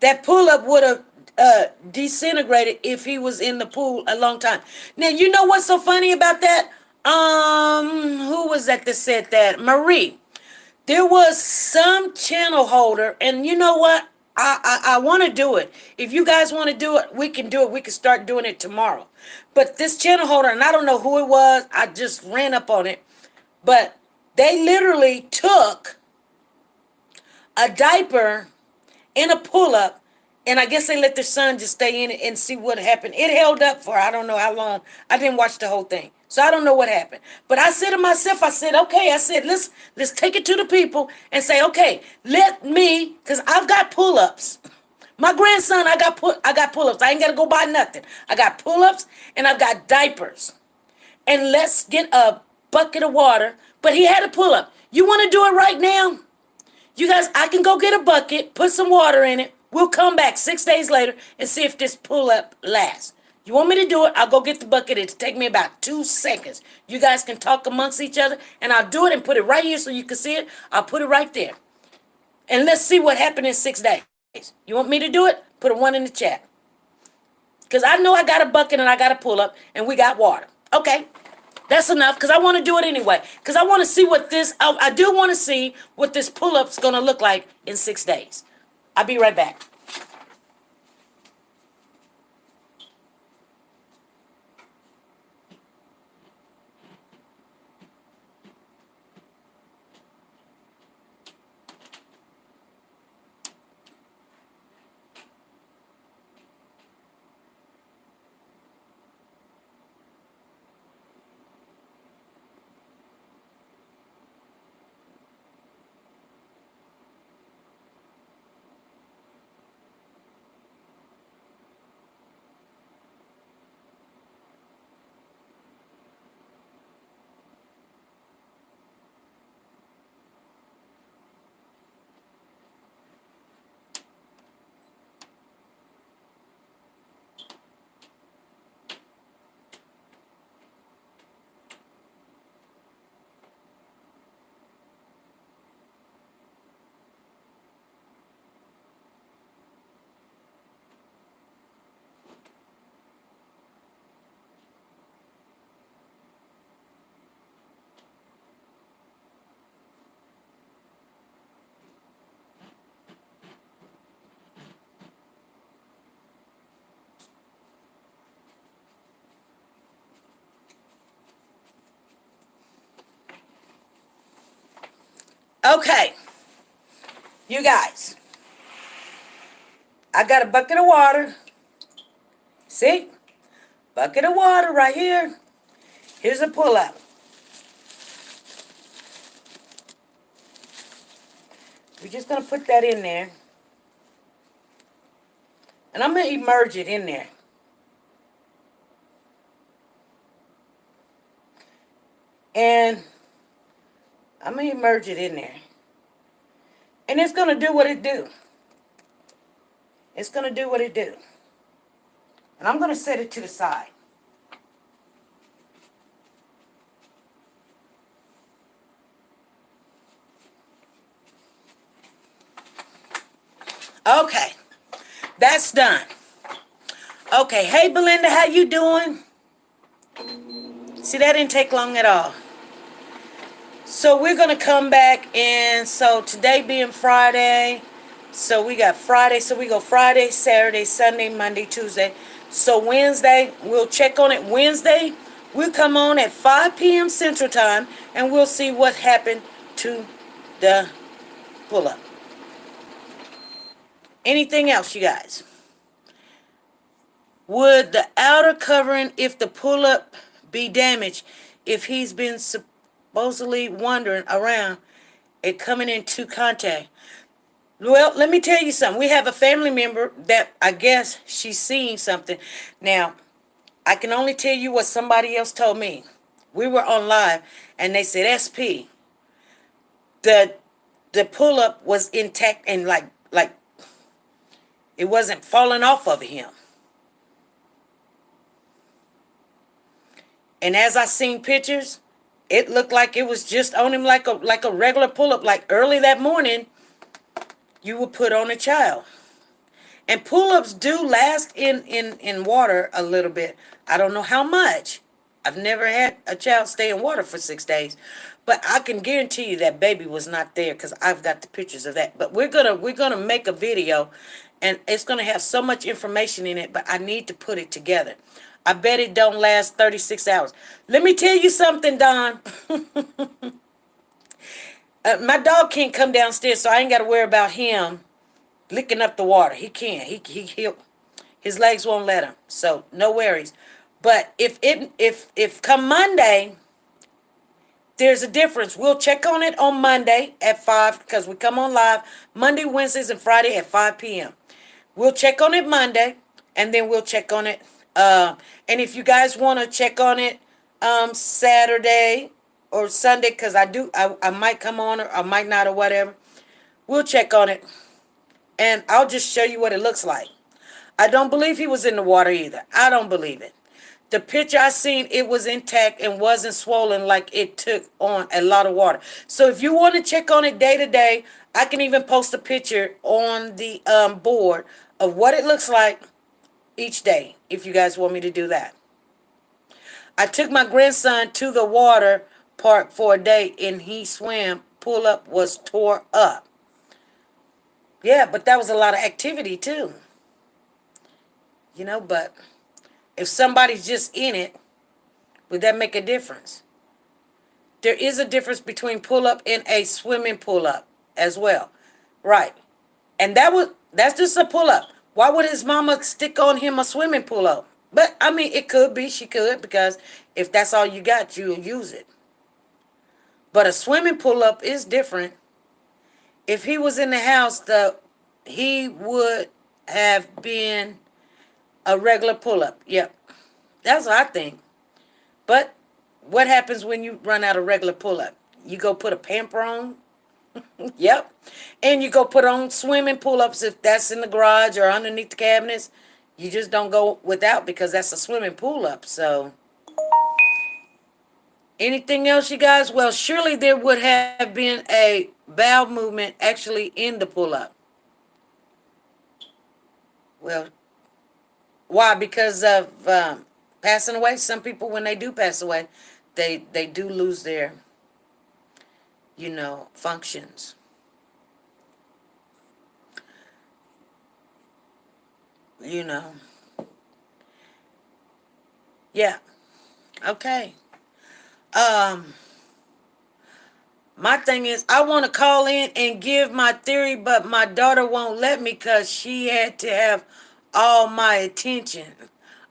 That pull-up would have disintegrated if he was in the pool a long time. Now, you know what's so funny about that? Who was that said that? Marie. There was some channel holder, and you know what? I want to do it. If you guys want to do it, we can do it. We can start doing it tomorrow. But this channel holder, and I don't know who it was, I just ran up on it. But they literally took a diaper in a pull-up, and I guess they let their son just stay in it and see what happened. It held up for I don't know how long. I didn't watch the whole thing, so I don't know what happened. But I said to myself, I said, okay, I said, let's take it to the people and say, okay, let me, because I've got pull-ups. My grandson, I got pull-ups. I ain't got to go buy nothing. I got pull-ups and I've got diapers. And let's get a bucket of water. But he had a pull-up. You want to do it right now? You guys, I can go get a bucket, put some water in it. We'll come back 6 days later and see if this pull-up lasts. You want me to do it? I'll go get the bucket. It'll take me about 2 seconds. You guys can talk amongst each other, and I'll do it and put it right here so you can see it. I'll put it right there. And let's see what happened in 6 days. You want me to do it? Put a 1 in the chat. Because I know I got a bucket and I got a pull-up, and we got water. Okay. That's enough, because I want to do it anyway. Because I want to see what I do want to see what this pull-up's going to look like in 6 days. I'll be right back. Okay. You guys. I got a bucket of water. See? Bucket of water right here. Here's a pull-up. We're just going to put that in there. And I'm going to immerse it in there. And I'm going to immerse it in there. And it's going to do what it do. It's going to do what it do. And I'm going to set it to the side. That's done. Okay, hey Belinda, how you doing? See, that didn't take long at all. So we're gonna come back, and so today being Friday, so we got Friday, so we go Friday, Saturday, Sunday, Monday, Tuesday. So Wednesday, we'll check on it. Wednesday, we'll come on at 5 p.m. Central Time, and we'll see what happened to the pull-up. Anything else, you guys? Would the outer covering, if the pull-up, be damaged if he's been supposedly wandering around and coming into contact? Well, let me tell you something. We have a family member that I guess she's seeing something. Now, I can only tell you what somebody else told me. We were on live and they said, SP, the pull up was intact and like it wasn't falling off of him. And as I seen pictures, it looked like it was just on him like a regular pull up. Like early that morning, you would put on a child. And pull-ups do last in water a little bit. I don't know how much. I've never had a child stay in water for 6 days. But I can guarantee you that baby was not there because I've got the pictures of that. But we're gonna make a video and it's gonna have so much information in it, but I need to put it together. I bet it don't last 36 hours. Let me tell you something, Don. My dog can't come downstairs, so I ain't got to worry about him licking up the water. He can't. He'll his legs won't let him. So no worries. But if come Monday, there's a difference. We'll check on it on Monday at 5 because we come on live Monday, Wednesdays, and Friday at 5 p.m. We'll check on it Monday, and then we'll check on it. And if you guys want to check on it Saturday or Sunday, because I might come on or I might not or whatever, we'll check on it. And I'll just show you what it looks like. I don't believe he was in the water either. I don't believe it. The picture I seen, it was intact and wasn't swollen like it took on a lot of water. So if you want to check on it day to day, I can even post a picture on the board of what it looks like each day, if you guys want me to do that. I took my grandson to the water park for a day and he swam. Pull up was tore up. Yeah, but that was a lot of activity too. But if somebody's just in it, would that make a difference? There is a difference between pull up and a swimming pull up as well. Right. And that's just a pull up. Why would his mama stick on him a swimming pull up? But I mean, it could be, she could, because if that's all you got, you'll use it. But a swimming pull up is different. If he was in the house, he would have been a regular pull up. Yep. That's what I think. But what happens when you run out of regular pull up? You go put a pamper on. Yep. And you go put on swimming pull-ups if that's in the garage or underneath the cabinets. You just don't go without because that's a swimming pull-up. So anything else, you guys? Well, surely there would have been a bowel movement actually in the pull-up. Well, why? Because of passing away. Some people, when they do pass away, they do lose their functions. Yeah. Okay. My thing is, I want to call in and give my theory, but my daughter won't let me because she had to have all my attention.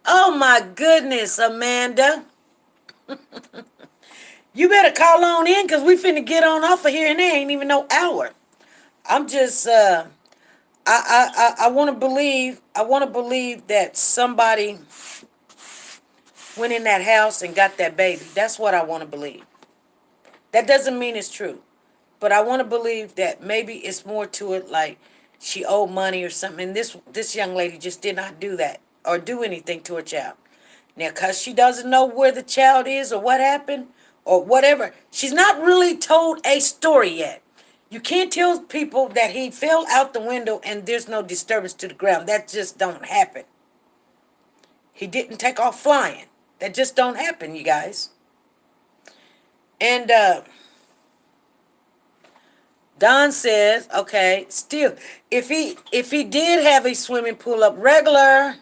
Oh my goodness, Amanda. You better call on in because we finna get on off of here and there ain't even no hour. I'm just I want to believe that somebody went in that house and got that baby. That's what I want to believe. That doesn't mean it's true, but I want to believe that maybe it's more to it, like she owed money or something. And this young lady just did not do that or do anything to her child. Now, because she doesn't know where the child is or what happened or whatever, she's not really told a story yet. You can't tell people that he fell out the window and there's no disturbance to the ground. That just don't happen. He didn't take off flying. That just don't happen, you guys. And Don says, okay, still, if he did have a swimming pool up, regular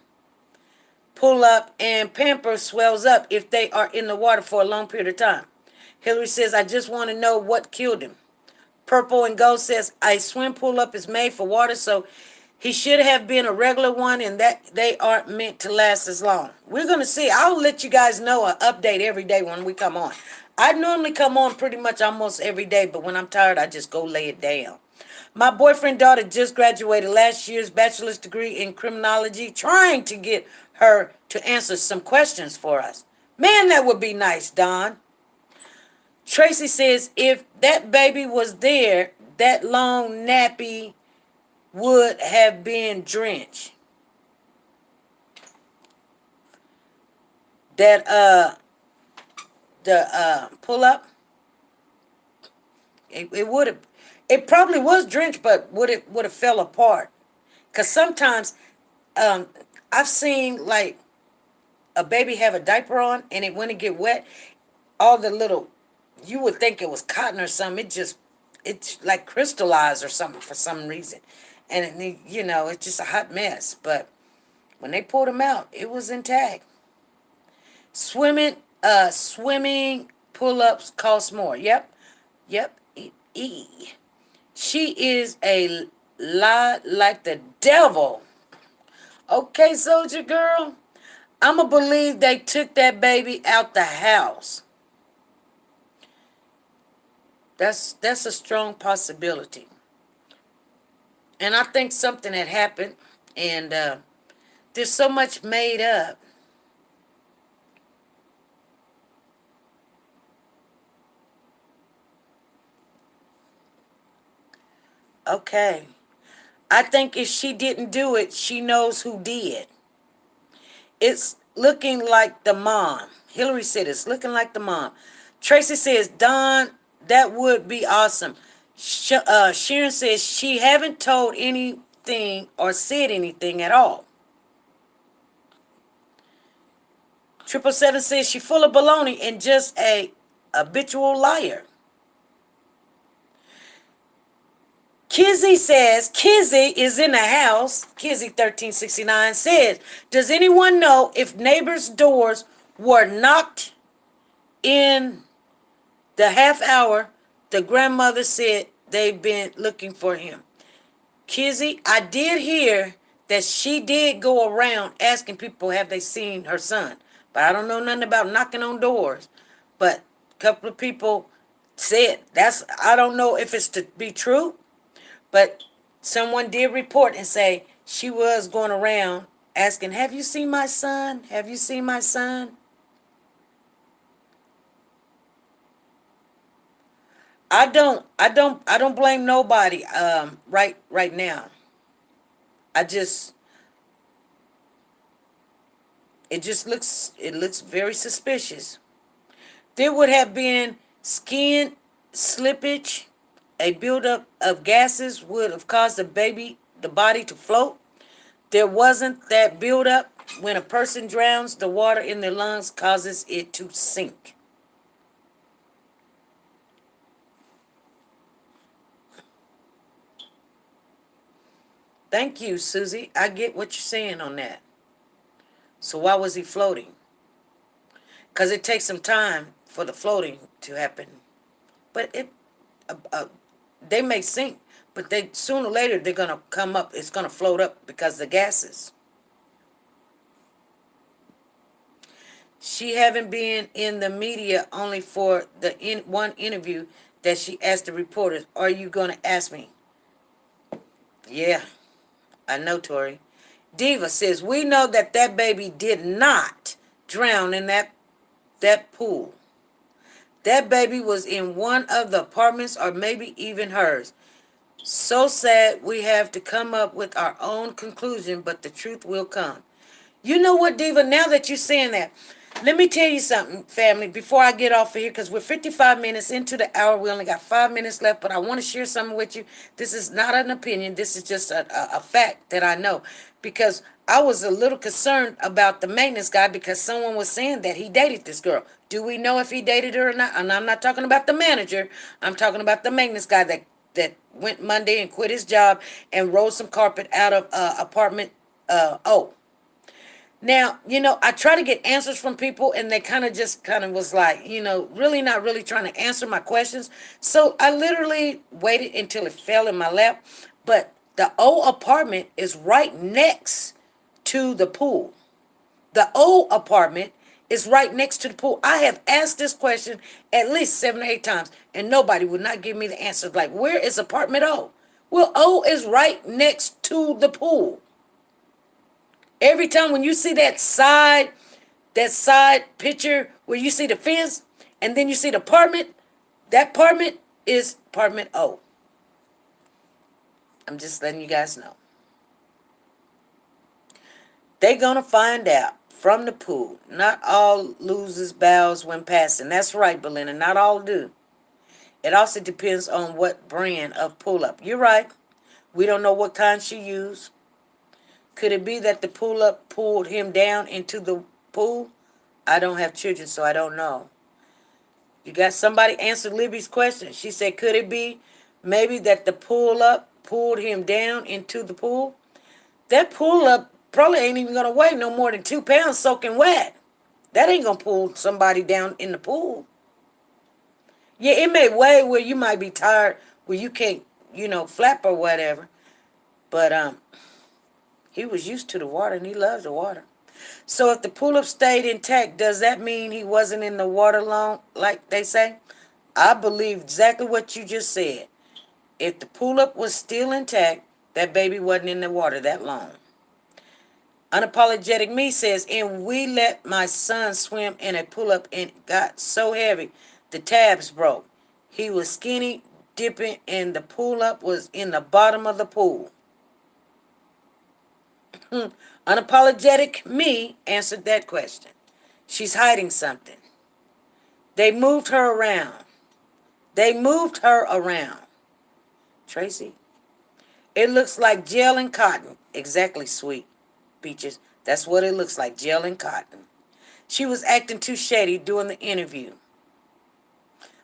pull up and pamper swells up if they are in the water for a long period of time. Hillary says, I just want to know what killed him. Purple and Gold says, a swim pull up is made for water, so he should have been a regular one and that they aren't meant to last as long. We're going to see. I'll let you guys know an update every day when we come on. I normally come on pretty much almost every day, but when I'm tired, I just go lay it down. My boyfriend daughter just graduated last year's bachelor's degree in criminology, trying to get her to answer some questions for us. Man, that would be nice, Don. Tracy says, if that baby was there, that long nappy would have been drenched. That the pull up, it would have, it probably was drenched, but would have fell apart. Cause sometimes I've seen like a baby have a diaper on and it when it get wet, all the little, you would think it was cotton or something. It's like crystallized or something for some reason. And it's just a hot mess. But when they pulled him out, it was intact. Swimming pull-ups cost more. Yep. She is a lot like the devil. Okay, soldier girl. I'ma believe they took that baby out the house. That's a strong possibility. And I think something had happened, and there's so much made up. Okay. I think if she didn't do it, she knows who did. It's looking like the mom. Hillary said it's looking like the mom. Tracy says, Don, that would be awesome. Sharon says she haven't told anything or said anything at all. 777 says she full of baloney and just a habitual liar. Kizzy says, Kizzy is in the house. Kizzy 1369 says, does anyone know if neighbors' doors were knocked in the half hour? The grandmother said they've been looking for him. Kizzy, I did hear that she did go around asking people have they seen her son. But I don't know nothing about knocking on doors. But a couple of people said I don't know if it's to be true. But someone did report and say she was going around asking, have you seen my son? Have you seen my son? I don't blame nobody right now. It looks very suspicious. There would have been skin slippage. A buildup of gases would have caused the body to float. There wasn't that buildup. When a person drowns, the water in their lungs causes it to sink. Thank you, Susie. I get what you're saying on that. So why was he floating? Because it takes some time for the floating to happen. But they may sink, but they sooner or later they're gonna come up. It's gonna float up because of the gases. She haven't been in the media only for the one interview that she asked the reporters, "Are you gonna ask me?" Yeah, I know, Tori. Diva says we know that baby did not drown in that pool. That baby was in one of the apartments or maybe even hers. So sad we have to come up with our own conclusion, but the truth will come. You know what, Diva, now that you're saying that, Let me tell you something, family, before I get off of here, because we're 55 minutes into the hour. We only got 5 minutes left, but I want to share something with you. This is not an opinion. This is just a fact that I know. Because I was a little concerned about the maintenance guy because someone was saying that he dated this girl. Do we know if he dated her or not? And I'm not talking about the manager. I'm talking about the maintenance guy that went Monday and quit his job and rolled some carpet out of apartment O. Now, I try to get answers from people and they kind of was like, really not really trying to answer my questions. So I literally waited until it fell in my lap. But the old apartment is right next to the pool. The old apartment is right next to the pool. I have asked this question at least 7 or 8 times and nobody would not give me the answer. Like, where is apartment O? Well, O is right next to the pool. Every time when you see that side picture where you see the fence and then you see the apartment, that apartment is apartment O. I'm just letting you guys know. They're gonna find out from the pool. Not all losers bows when passing. That's right, Belinda. Not all do. It also depends on what brand of pull up. You're right. We don't know what kind she used. Could it be that the pull up pulled him down into the pool? I don't have children, so I don't know. You got somebody answered Libby's question. She said, could it be maybe that the pull up pulled him down into the pool? That pull up probably ain't even gonna weigh no more than 2 pounds soaking wet. That ain't gonna pull somebody down in the pool. Yeah, it may weigh where you might be tired, where you can't, flap or whatever. But he was used to the water and he loves the water. So if the pull-up stayed intact, does that mean he wasn't in the water long, like they say? I believe exactly what you just said. If the pull-up was still intact, that baby wasn't in the water that long. Unapologetic Me says, and we let my son swim in a pull-up and it got so heavy, the tabs broke. He was skinny dipping and the pull-up was in the bottom of the pool. Unapologetic Me answered that question. She's hiding something. They moved her around. They moved her around. Tracy, it looks like gel and cotton. Exactly, sweet Beaches. That's what it looks like, gel and cotton. She was acting too shady during the interview.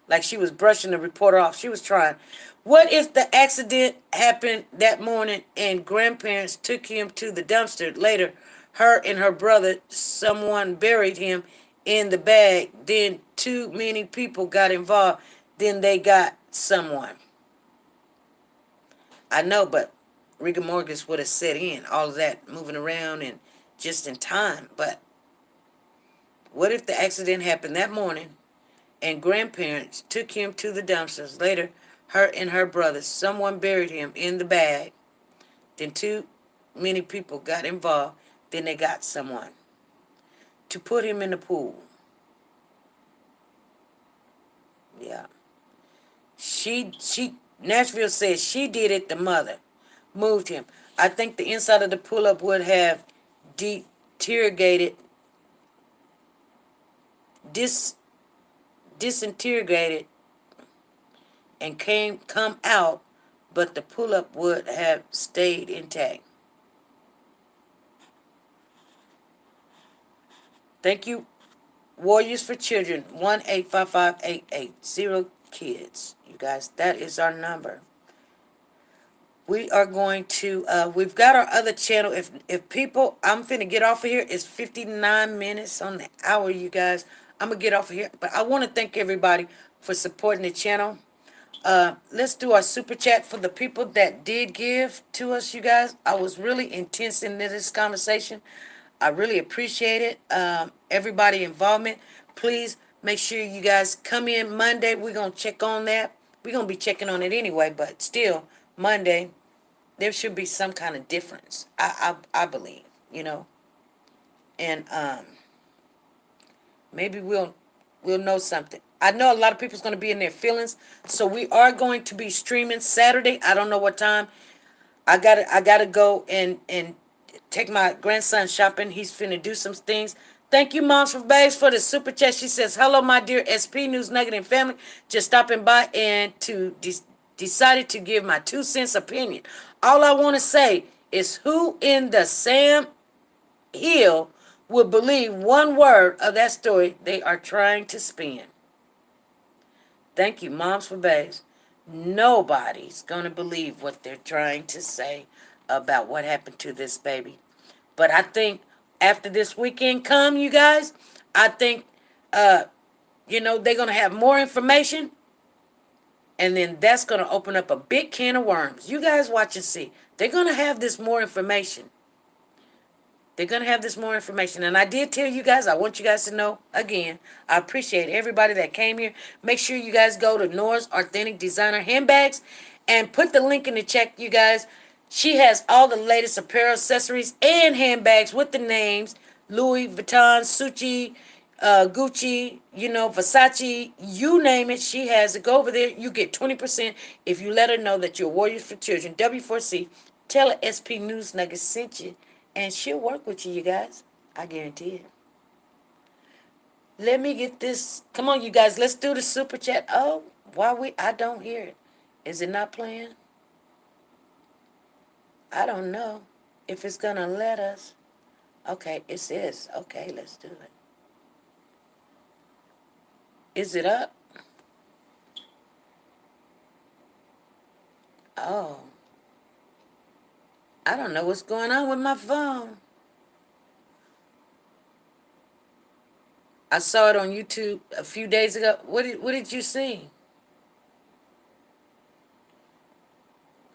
Like she was brushing the reporter off. She was trying. What if the accident happened that morning and grandparents took him to the dumpster later? Her and her brother, someone buried him in the bag. Then too many people got involved. Then they got someone. I know, but rigor mortis would have set in. All of that moving around and just in time. But what if the accident happened that morning and grandparents took him to the dumpsters. Later, her and her brother, someone buried him in the bag. Then too many people got involved. Then they got someone to put him in the pool. Yeah. Nashville says she did it, the mother. Moved him. I think the inside of the pull-up would have deteriorated, disintegrated and come out, but the pull-up would have stayed intact. Thank you, Warriors for Children, 1-855-880-KIDS. You guys, that is our number. We are going to, we've got our other channel. If people, I'm finna get off of here. It's 59 minutes on the hour, you guys. I'm gonna get off of here. But I want to thank everybody for supporting the channel. Let's do our super chat for the people that did give to us, you guys. I was really intense in this conversation. I really appreciate it. Everybody involvement. Please make sure you guys come in Monday. We're going to check on that. We're going to be checking on it anyway, but still, Monday, there should be some kind of difference. I believe, and maybe we'll know something. I know a lot of people's going to be in their feelings, so we are going to be streaming Saturday. I don't know what time. I gotta go and take my grandson shopping. He's finna do some things. Thank you, Moms for Babes, for the super chat. She says, "Hello, my dear SP News Nugget and family. Just stopping by and decided to give my 2 cents opinion. All I want to say is, who in the Sam Hill would believe one word of that story they are trying to spin?" Thank you, Moms for Babes. Nobody's going to believe what they're trying to say about what happened to this baby. But I think after this weekend come, you guys, I think, they're going to have more information. And then that's going to open up a big can of worms. You guys watch and see. They're going to have this more information. They're going to have this more information. And I did tell you guys, I want you guys to know, again, I appreciate everybody that came here. Make sure you guys go to Nora's Authentic Designer Handbags and put the link in the chat, you guys. She has all the latest apparel, accessories, and handbags with the names Louis Vuitton, Gucci, Versace, you name it, she has it. Go over there. You get 20% if you let her know that you're Warriors for Children, W4C. Tell her SP News Nuggets sent you. And she'll work with you, you guys. I guarantee it. Let me get this. Come on, you guys. Let's do the super chat. Oh, I don't hear it. Is it not playing? I don't know if it's going to let us. Okay, it says. Okay, let's do it. Is it up? Oh. I don't know what's going on with my phone. I saw it on YouTube a few days ago. What did you see?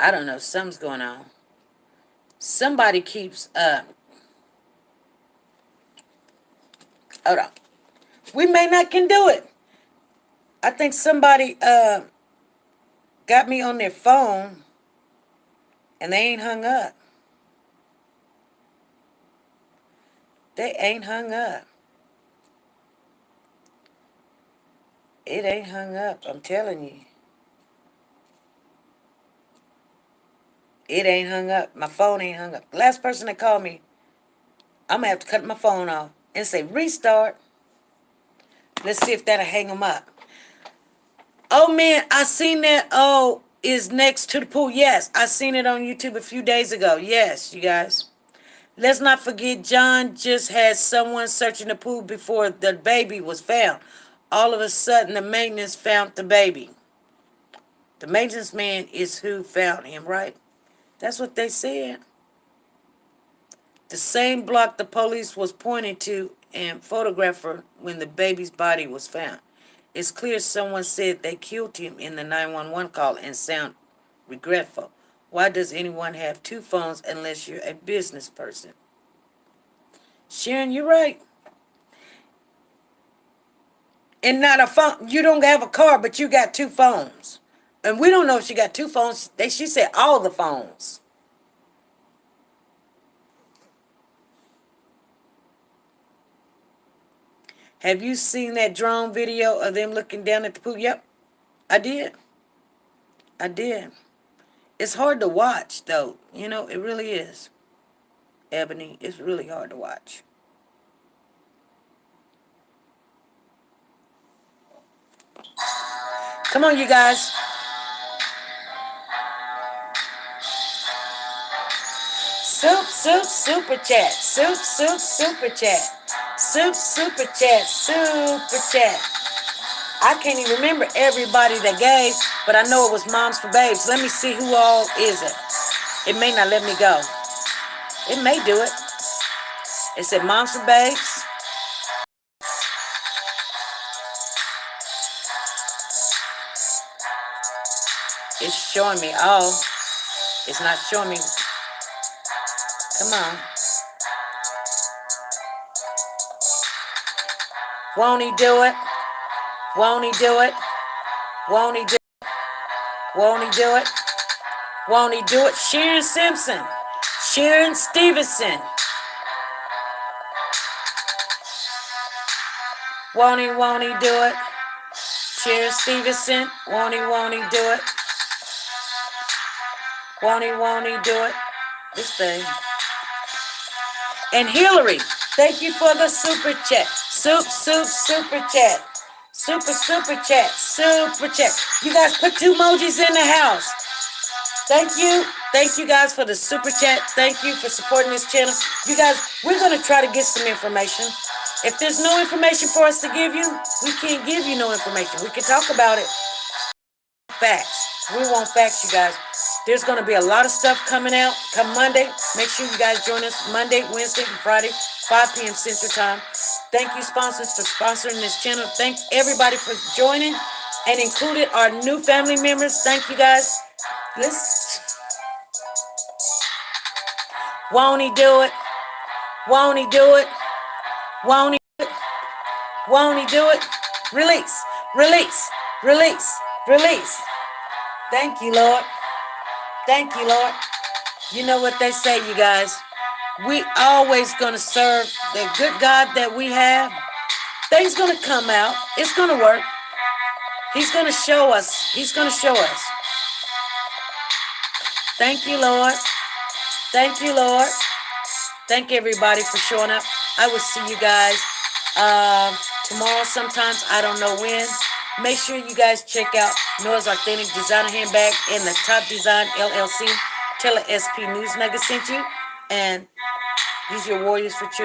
I don't know. Something's going on. Somebody keeps hold on. We may not can do it. I think somebody got me on their phone and they ain't hung up. They ain't hung up. It ain't hung up, I'm telling you. It ain't hung up. My phone ain't hung up. The last person that called me, I'm going to have to cut my phone off and say restart. Let's see if that'll hang them up. Oh, man, I seen that. Oh, is next to the pool. Yes, I seen it on YouTube a few days ago. Yes, you guys. Let's not forget, John just had someone searching the pool before the baby was found. All of a sudden, the maintenance found the baby. The maintenance man is who found him, right? That's what they said. The same block the police was pointing to and photographer when the baby's body was found. It's clear someone said they killed him in the 911 call and sound regretful. Why does anyone have two phones unless you're a business person? Sharon, you're right. And not a phone. You don't have a car, but you got two phones. And we don't know if she got two phones. She said all the phones. Have you seen that drone video of them looking down at the pool? Yep, I did. I did. It's hard to watch, though. It really is. Ebony, it's really hard to watch. Come on, you guys. Super chat. Super chat. Super chat. I can't even remember everybody that gave, but I know it was Moms for Babes. Let me see who all is it. It may not let me go. It may do it. It said Moms for Babes. It's showing me all. It's not showing me. Come on. Won't he do it? Won't he do it? Won't he do it? Won't he do it? Won't he do it? Sharon Simpson. Sharon Stevenson. Won't he do it? Sharon Stevenson. Won't he do it? Won't he do it? This thing. And Hillary. Thank you for the super chat. Super chat. Super chat. Super chat. You guys put 2 emojis in the house. Thank you. Thank you guys for the super chat. Thank you for supporting this channel. You guys, we're going to try to get some information. If there's no information for us to give you, we can't give you no information. We can talk about it. Facts. We want facts, you guys. There's going to be a lot of stuff coming out come Monday. Make sure you guys join us Monday, Wednesday, and Friday, 5 p.m. Central Time. Thank you, sponsors, for sponsoring this channel. Thanks, everybody, for joining, and included our new family members. Thank you, guys. Won't he do it? Won't he do it? Won't he do it? Won't he do it? Release, release, release, release. Thank you, Lord. Thank you, Lord. You know what they say, you guys. We always gonna serve the good God that we have. Things gonna come out. It's gonna work. He's gonna show us. He's gonna show us. Thank you, Lord. Thank you, Lord. Thank everybody for showing up. I will see you guys tomorrow sometimes. I don't know when. Make sure you guys check out Nora's Authentic Designer Handbag and the Top Design LLC. Tell her SP News Nugget sent you. And use your Warriors for Children.